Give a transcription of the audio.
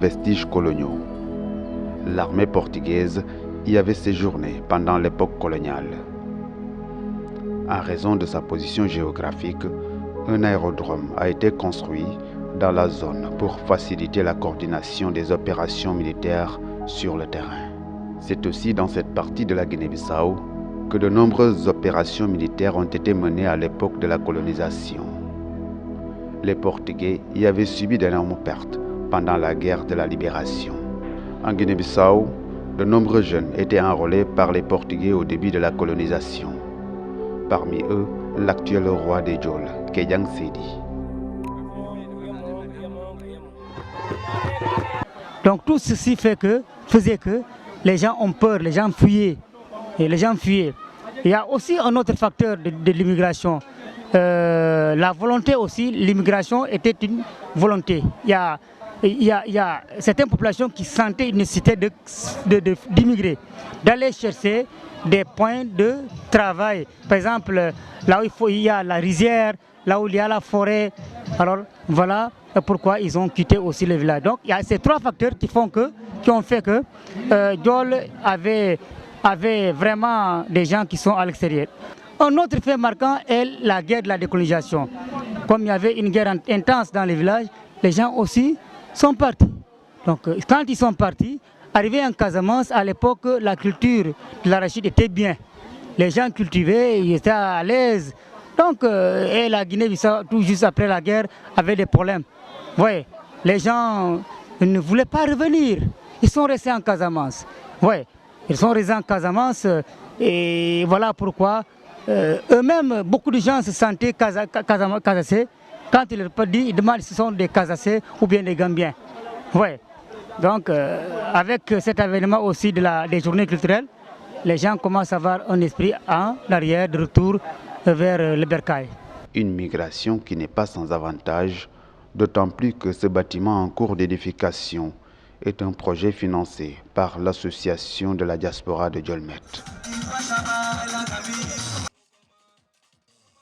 Vestiges coloniaux. L'armée portugaise y avait séjourné pendant l'époque coloniale. En raison de sa position géographique, un aérodrome a été construit dans la zone pour faciliter la coordination des opérations militaires sur le terrain. C'est aussi dans cette partie de la Guinée-Bissau que de nombreuses opérations militaires ont été menées à l'époque de la colonisation. Les Portugais y avaient subi d'énormes pertes pendant la guerre de la libération. En Guinée-Bissau, de nombreux jeunes étaient enrôlés par les Portugais au début de la colonisation. Parmi eux, l'actuel roi des Dioles, Kédiang Sédi. Donc tout ceci faisait que les gens ont peur, les gens fuyaient. Il y a aussi un autre facteur de l'immigration. La volonté aussi, l'immigration était une volonté. Il y a certaines populations qui sentaient une nécessité d'immigrer, d'aller chercher des points de travail. Par exemple, là où il y a la rizière, là où il y a la forêt. Alors voilà pourquoi ils ont quitté aussi le village. Donc il y a ces trois facteurs qui ont fait que Dioles avait vraiment des gens qui sont à l'extérieur. Un autre fait marquant est la guerre de la décolonisation. Comme il y avait une guerre intense dans les villages, les gens aussi sont partis. Donc quand ils sont partis, arrivés en Casamance, à l'époque, la culture de l'arachide était bien. Les gens cultivaient, ils étaient à l'aise. Donc, et la Guinée-Bissau, tout juste après la guerre, avait des problèmes. Ouais, les gens ne voulaient pas revenir. Ils sont restés en Casamance. Ouais, ils sont restés en Casamance et voilà pourquoi eux-mêmes, beaucoup de gens se sentaient casassés. Quand ils leur disent, ils demandent si ce sont des Casassés ou bien des Gambiens. Ouais. Donc, avec cet événement aussi des journées culturelles, les gens commencent à avoir un esprit en arrière, de retour vers le bercail. Une migration qui n'est pas sans avantage, d'autant plus que ce bâtiment en cours d'édification est un projet financé par l'association de la diaspora de Djolmet.